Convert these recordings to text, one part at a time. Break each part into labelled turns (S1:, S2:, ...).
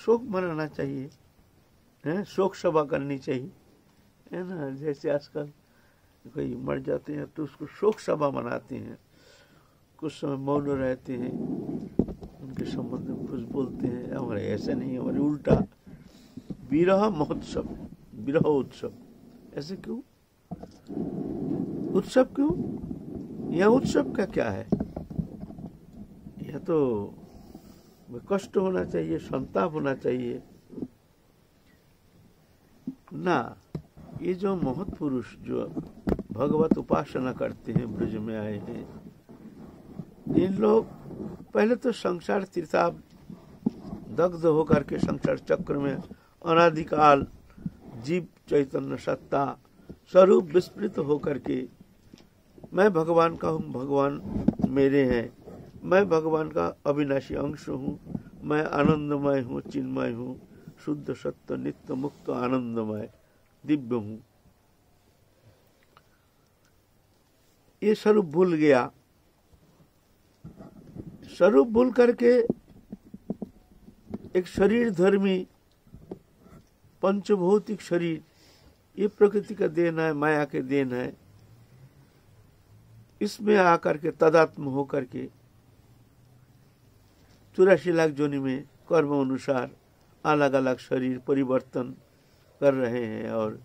S1: शोक मनाना चाहिए, है, शोक सभा करनी चाहिए, है ना। जैसे आजकल कोई मर जाते हैं तो उसको शोक सभा मनाते हैं, कुछ समय मौन रहते हैं, उनके संबंध में कुछ बोलते हैं। हमारे ऐसा नहीं, हमारे उल्टा विरह महोत्सव, विरह उत्सव। ऐसे क्यों? उत्सव क्यों? यह उत्सव का क्या है? यह तो कष्ट होना चाहिए, संताप होना चाहिए ना। ये जो महत् पुरुष जो भगवत उपासना करते हैं, ब्रज में आए हैं, इन लोग पहले तो संसार तीर्थाब दग्ध होकर के संसार चक्र में अनादिकाल जीव चैतन्य सत्ता स्वरूप विस्मृत होकर के मैं भगवान का हूँ, भगवान मेरे हैं, मैं भगवान का अविनाशी अंश हूँ, मैं आनंदमय हूँ, चिन्मय हूँ, शुद्ध सत्य नित्य मुक्त आनंदमय दिव्य हूँ, ये स्वरूप भूल गया। स्वरूप भूल करके एक शरीर धर्मी पंचभौतिक शरीर, ये प्रकृति का देन है, माया के देन है, इसमें आकर के तदात्म होकर के 84 लाख जोनि में कर्म अनुसार अलग अलग शरीर परिवर्तन कर रहे हैं और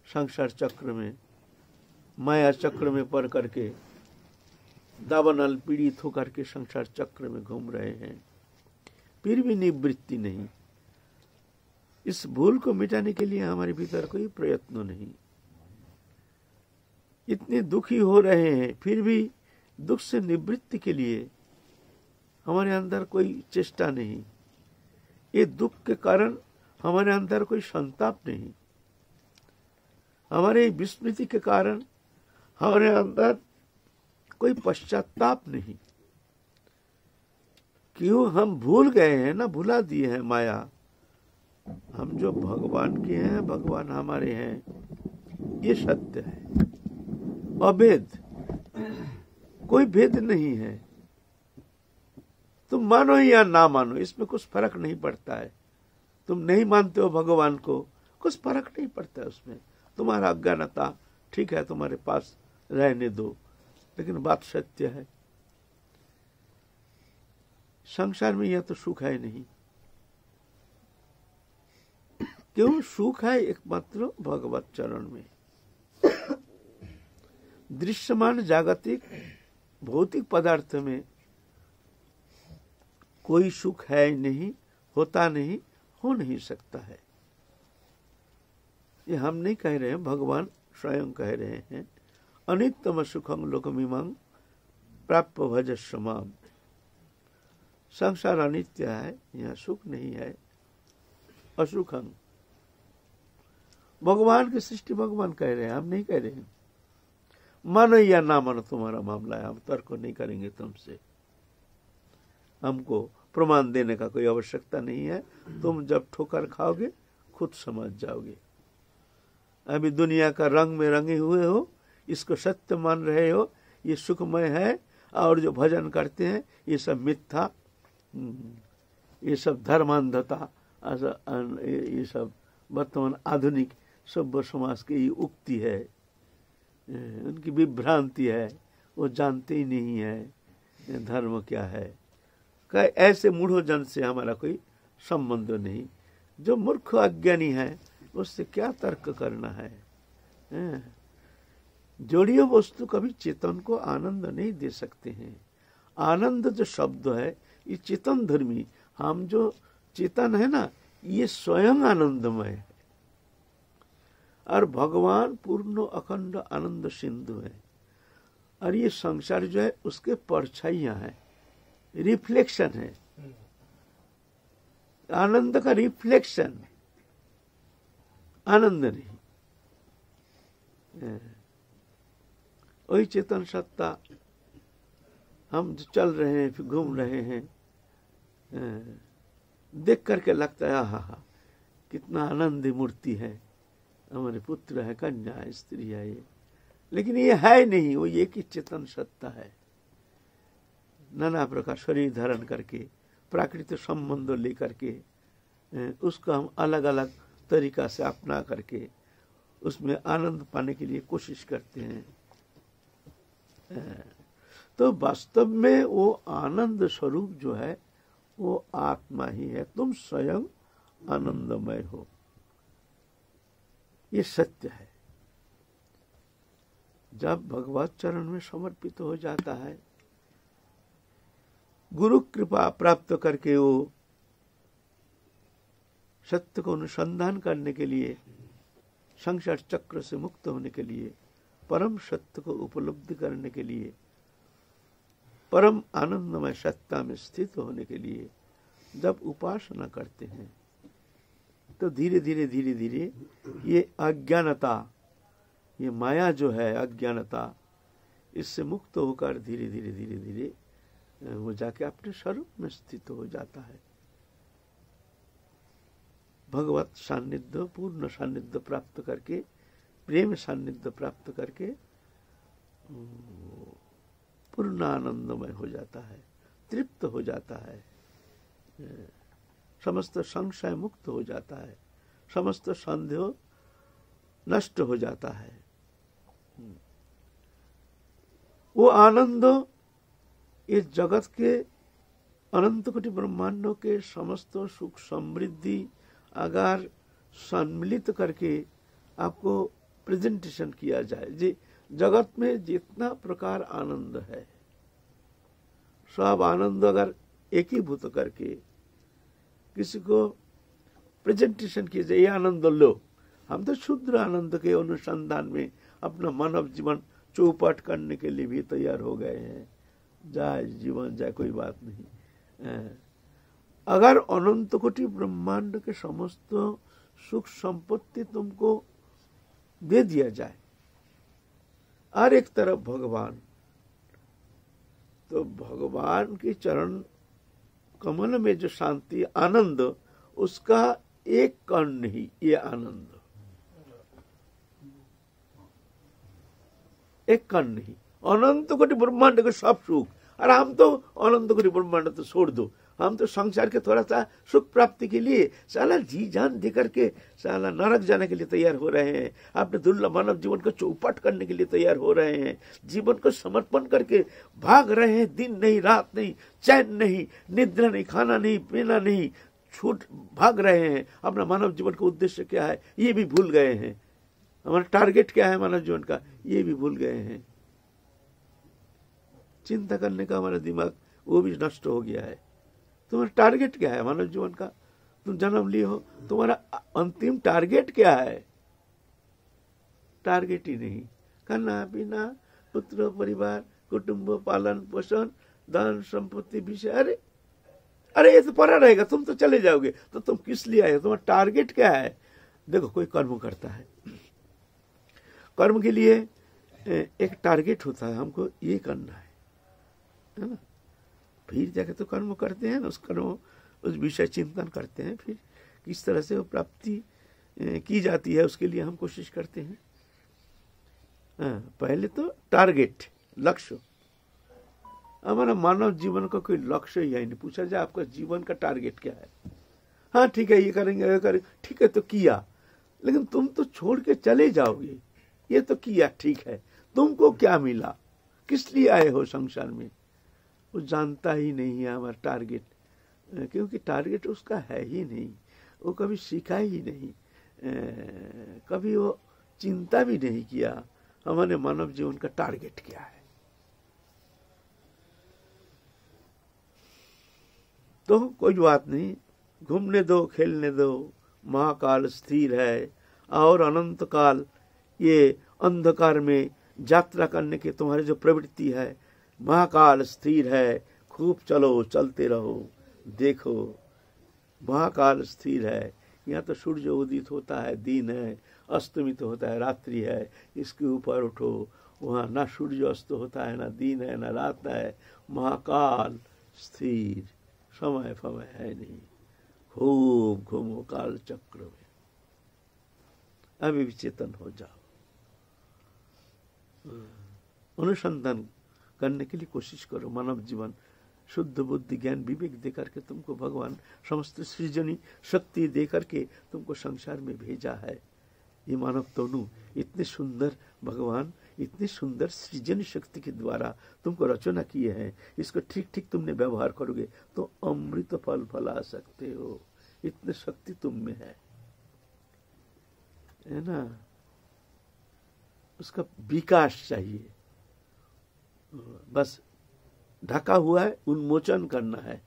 S1: संसार चक्र में माया चक्र में पड़ करके दावानल पीड़ित होकर के संसार चक्र में घूम रहे हैं, फिर भी निवृत्ति नहीं। इस भूल को मिटाने के लिए हमारे भीतर कोई प्रयत्न नहीं। इतने दुखी हो रहे हैं, फिर भी दुख से निवृत्ति के लिए हमारे अंदर कोई चेष्टा नहीं। ये दुख के कारण हमारे अंदर कोई संताप नहीं, हमारे विस्मृति के कारण हमारे अंदर कोई पश्चाताप नहीं। क्यों? हम भूल गए हैं ना, भुला दिए हैं माया। हम जो भगवान के हैं, भगवान हमारे हैं, ये सत्य है, अभेद, कोई भेद नहीं है। तुम मानो या ना मानो, इसमें कुछ फर्क नहीं पड़ता है। तुम नहीं मानते हो भगवान को, कुछ फर्क नहीं पड़ता है उसमें। तुम्हारा अज्ञानता ठीक है, तुम्हारे पास रहने दो, लेकिन बात सत्य है। संसार में यह तो सुख है नहीं। क्यों? सुख है एकमात्र भगवत चरण में। दृश्यमान जागतिक भौतिक पदार्थ में कोई सुख है नहीं, होता नहीं, हो नहीं सकता है। ये हम नहीं कह रहे हैं, भगवान स्वयं कह रहे हैं, अनित्यम सुखं लोकमिमं प्राप्य भजस्व माम। संसार अनित्य है, यहाँ सुख नहीं है, असुखं। भगवान की सृष्टि भगवान कह रहे हैं, हम नहीं कह रहे हैं। मानो या ना मानो तुम्हारा मामला है, हम तर्क नहीं करेंगे तुमसे। हमको प्रमाण देने का कोई आवश्यकता नहीं है। तुम जब ठोकर खाओगे खुद समझ जाओगे। अभी दुनिया का रंग में रंगे हुए हो, इसको सत्य मान रहे हो, ये सुखमय है, और जो भजन करते हैं ये सब मिथ्या, ये सब धर्मांधता, ये सब वर्तमान आधुनिक सभ्य समाज की उक्ति है, उनकी विभ्रांति है। वो जानते ही नहीं है धर्म क्या है। ऐसे मूढ़ो जन से हमारा कोई संबंध नहीं। जो मूर्ख अज्ञानी है उससे क्या तर्क करना है। जोड़ियो वस्तु कभी चेतन को आनंद नहीं दे सकते हैं। आनंद जो शब्द है ये चेतन धर्मी, हम जो चेतन है ना, ये स्वयं आनंदमय है। और भगवान पूर्ण अखंड आनंद सिंधु है, और ये संसार जो है उसके परछाइयां है, रिफ्लेक्शन है, आनंद का रिफ्लेक्शन, आनंद नहीं। वही चेतन सत्ता हम चल रहे हैं, फिर घूम रहे हैं, देख करके लगता है हा कितना आनंदी मूर्ति है, हमारे पुत्र है, कन्या है, स्त्री है ये। लेकिन ये है नहीं, वो एक ही चेतन सत्ता है। नाना प्रकार शरीर धारण करके प्राकृतिक संबंध लेकर के उसको हम अलग अलग तरीका से अपना करके उसमें आनंद पाने के लिए कोशिश करते हैं। तो वास्तव में वो आनंद स्वरूप जो है वो आत्मा ही है। तुम स्वयं आनंदमय हो, ये सत्य है। जब भगवत चरण में समर्पित हो जाता है, गुरु कृपा प्राप्त करके वो सत्य को अनुसंधान करने के लिए, संसार चक्र से मुक्त होने के लिए, परम सत्य को उपलब्धि करने के लिए, परम आनंदमय सत्ता में स्थित होने के लिए जब उपासना करते हैं, तो धीरे धीरे धीरे धीरे ये अज्ञानता, ये माया जो है अज्ञानता, इससे मुक्त होकर धीरे धीरे धीरे धीरे वो जाके अपने स्वरूप में स्थित हो जाता है। भगवत सान्निध्य, पूर्ण सान्निध्य प्राप्त करके, प्रेम सान्निध्य प्राप्त करके पूर्ण आनंदमय हो जाता है, तृप्त हो जाता है, समस्त संशय मुक्त हो जाता है, समस्त संदेह नष्ट हो जाता है। वो आनंद इस जगत के अनंत कोटि ब्रह्मांडों के समस्त सुख समृद्धि अगर सम्मिलित करके आपको प्रेजेंटेशन किया जाए, जी जगत में जितना प्रकार आनंद है, सब आनंद अगर एकीभूत करके किसी को प्रेजेंटेशन किया जाए, ये आनंद लो। हम तो शुद्ध आनंद के अनुसंधान में अपना मानव जीवन चौपट करने के लिए भी तैयार हो गए हैं। जाए जीवन जाए, कोई बात नहीं। अगर अनंत कोटि ब्रह्मांड के समस्त सुख संपत्ति तुमको दे दिया जाए और एक तरफ भगवान, तो भगवान की चरण कमल में जो शांति आनंद, उसका एक कण नहीं, ये आनंद एक कण नहीं, अनंत कोटि ब्रह्मांड के सब सुख। और हम तो अनंत कोटि ब्रह्मांड तो छोड़ दो, हम तो संसार के थोड़ा सा सुख प्राप्ति के लिए साला जी जान दे करके साला नरक जाने के लिए तैयार हो रहे हैं, अपने दुर्लभ मानव जीवन को चौपट करने के लिए तैयार हो रहे हैं, जीवन को समर्पण करके भाग रहे हैं, दिन नहीं रात नहीं, चैन नहीं, निद्रा नहीं, खाना नहीं, पीना नहीं, छूट भाग रहे हैं। अपना मानव जीवन का उद्देश्य क्या है ये भी भूल गए हैं, हमारा टारगेट क्या है मानव जीवन का ये भी भूल गए हैं। चिंता करने का हमारा दिमाग वो भी नष्ट हो गया है। तुम्हारा टारगेट क्या है मानव जीवन का? तुम जन्म लिए हो, तुम्हारा अंतिम टारगेट क्या है? टारगेट ही नहीं, खाना पीना, पुत्र परिवार, कुटुंब, पालन पोषण, धन संपत्ति, विषय। अरे अरे ये तो पड़ा रहेगा, तुम तो चले जाओगे, तो तुम किस लिए आए हो? तुम्हारा टारगेट क्या है? देखो, कोई कर्म करता है, कर्म के लिए एक टारगेट होता है, हमको ये करना है ना। फिर जाके तो कर्म करते हैं ना, उस विषय चिंतन करते हैं, फिर किस तरह से वो प्राप्ति की जाती है उसके लिए हम कोशिश करते हैं। पहले तो टारगेट, लक्ष्य। हमारा मानव जीवन का कोई लक्ष्य ही नहीं। पूछा जाए आपका जीवन का टारगेट क्या है? हाँ ठीक है, ये करेंगे, ये करेंगे, ठीक है, तो किया, लेकिन तुम तो छोड़ के चले जाओगे। ये तो किया, ठीक है, तुमको क्या मिला, किस लिए आए हो संसार में? वो जानता ही नहीं है हमारा टारगेट, क्योंकि टारगेट उसका है ही नहीं, वो कभी सीखा ही नहीं, कभी वो चिंता भी नहीं किया हमारे मानव जीवन का टारगेट क्या है। तो कोई बात नहीं, घूमने दो, खेलने दो, महाकाल स्थिर है और अनंत काल ये अंधकार में यात्रा करने की तुम्हारी जो प्रवृत्ति है, महाकाल स्थिर है, खूब चलो, चलते रहो, देखो, महाकाल स्थिर है। यहाँ तो सूर्य उदित होता है, दिन है, अस्तमित होता है, रात्रि है, इसके ऊपर उठो, वहाँ ना सूर्य अस्त होता है, ना दिन है, ना रात है, महाकाल स्थिर, समय फमय है नहीं, खूब घूमो काल चक्र में, अभी विचेतन हो जाओ। अनुसंधान करने के लिए कोशिश करो, मानव जीवन शुद्ध बुद्धि ज्ञान विवेक दे करके तुमको भगवान समस्त सृजनी शक्ति दे करके तुमको संसार में भेजा है। ये मानव तनु इतने सुंदर भगवान इतनी सुंदर सृजन शक्ति के द्वारा तुमको रचना किए हैं। इसको ठीक ठीक तुमने व्यवहार करोगे तो अमृत फल फला सकते हो। इतनी शक्ति तुम में है ना। उसका विकास चाहिए, बस ढका हुआ है, उन्मोचन करना है।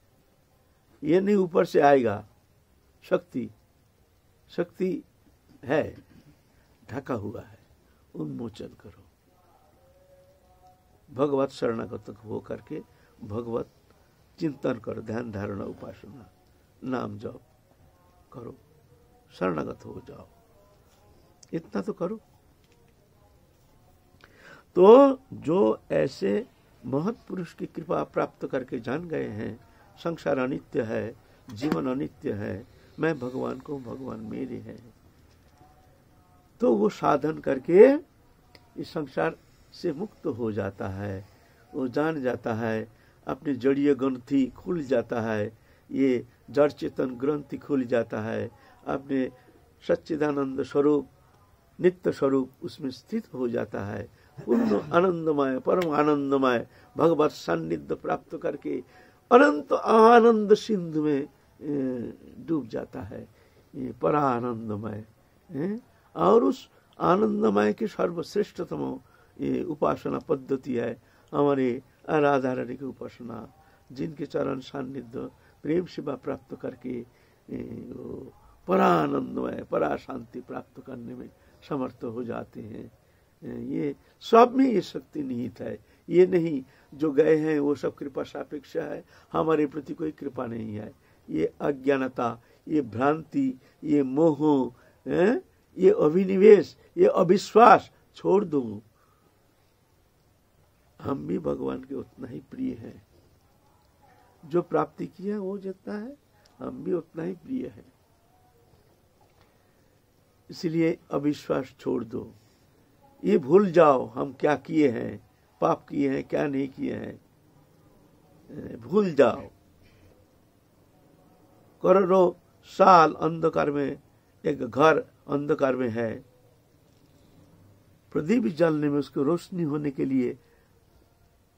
S1: ये नहीं ऊपर से आएगा। शक्ति शक्ति है, ढका हुआ है, उन्मोचन करो। भगवत शरणागत हो करके भगवत चिंतन करो, ध्यान धारणा उपासना नाम जप करो, शरणागत हो जाओ। इतना तो करो। तो जो ऐसे महत पुरुष की कृपा प्राप्त करके जान गए हैं संसार अनित्य है, जीवन अनित्य है, मैं भगवान को, भगवान मेरे हैं, तो वो साधन करके इस संसार से मुक्त हो जाता है। वो जान जाता है, अपनी जड़ीय ग्रंथि खुल जाता है, ये जड़ चेतन ग्रंथि खुल जाता है, अपने सच्चिदानंद स्वरूप नित्य स्वरूप उसमें स्थित हो जाता है। पूर्ण आनंदमय परम आनंदमय भगवत सान्निध्य प्राप्त करके अनंत आनंद सिंधु में डूब जाता है। ये परा आनंदमय और उस आनंदमय की सर्वश्रेष्ठतम ये उपासना पद्धति है हमारे राधा रानी की उपासना, जिनके चरण सान्निध्य प्रेम सेवा प्राप्त करके परा आनंदमय परा शांति प्राप्त करने में समर्थ हो जाते हैं। ये सब में ये शक्ति निहित है। ये नहीं जो गए हैं वो सब कृपा सापेक्ष है, हमारे प्रति कोई कृपा नहीं है। ये अज्ञानता, ये भ्रांति, ये मोह, ये अभिनिवेश, ये अविश्वास छोड़ दो। हम भी भगवान के उतना ही प्रिय हैं। जो प्राप्ति किया वो जितना है हम भी उतना ही प्रिय है। इसलिए अविश्वास छोड़ दो। ये भूल जाओ हम क्या किए हैं, पाप किए हैं क्या नहीं किए हैं, भूल जाओ। करोड़ों साल अंधकार में एक घर अंधकार में है, प्रदीप जलने में उसको रोशनी होने के लिए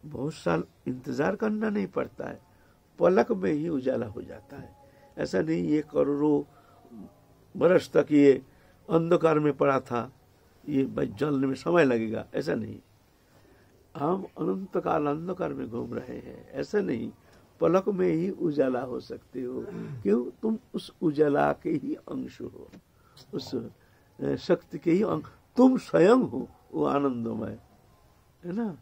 S1: बहुत साल इंतजार करना नहीं पड़ता है, पलक में ही उजाला हो जाता है। ऐसा नहीं ये करोड़ों बरस तक ये अंधकार में पड़ा था, ये जलने में समय लगेगा, ऐसा नहीं। हम अनंत काल अंधकार में घूम रहे हैं, ऐसा नहीं, पलक में ही उजाला हो सकते हो। क्यों? तुम उस उजाला के ही अंश हो, उस शक्ति के ही अंश, तुम स्वयं हो वो आनंदमय, है ना।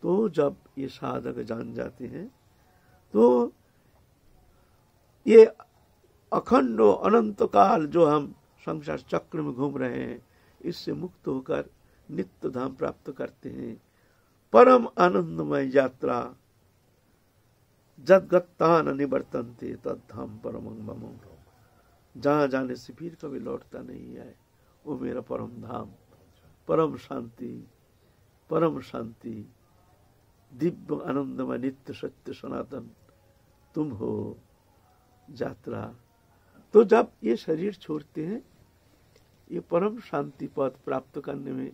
S1: तो जब ये साधक जान जाते हैं तो ये अखंड अनंत काल जो हम संसार चक्र में घूम रहे हैं इससे मुक्त होकर नित्य धाम प्राप्त करते हैं। परम आनंदमय यात्रा जदगत्तान निवर्तन्ते तद धाम परमं मम। जहां जाने से फिर कभी लौटता नहीं है वो मेरा परम धाम, परम शांति दिव्य आनंदमय नित्य सत्य सनातन तुम हो यात्रा। तो जब ये शरीर छोड़ते हैं ये परम शांति पद प्राप्त करने में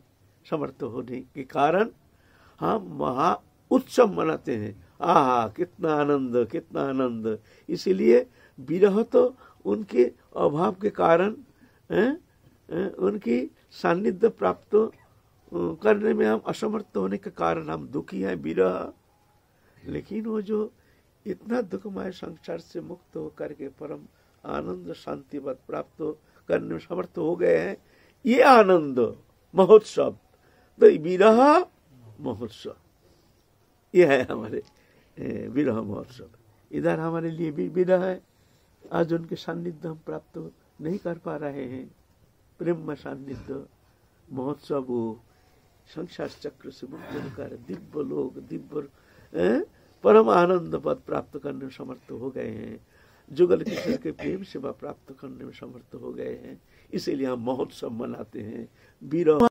S1: समर्थ होने के कारण हम महा उत्सव मनाते हैं। आहा कितना आनंद। इसीलिए विरह तो उनके अभाव के कारण उनकी सान्निध्य प्राप्त करने में हम असमर्थ होने के कारण हम दुखी हैं, विरह। लेकिन वो जो इतना दुखमय संसार से मुक्त होकर के परम आनंद शांति पद प्राप्त करने में समर्थ हो गए हैं, ये आनंद महोत्सव, तो विरह महोत्सव ये है हमारे विरह महोत्सव। इधर हमारे लिए भी विरह है, आज उनके सान्निध्य हम प्राप्त नहीं कर पा रहे हैं। प्रेम में सान्निध्य महोत्सव हो, संसार चक्र से मुक्त होकर दिव्य लोग दिव्य परम आनंद पद प्राप्त करने में समर्थ हो गए हैं, जुगल किशोर के प्रेम सेवा प्राप्त करने में समर्थ हो गए हैं। इसीलिए हम महोत्सव मनाते हैं। विरह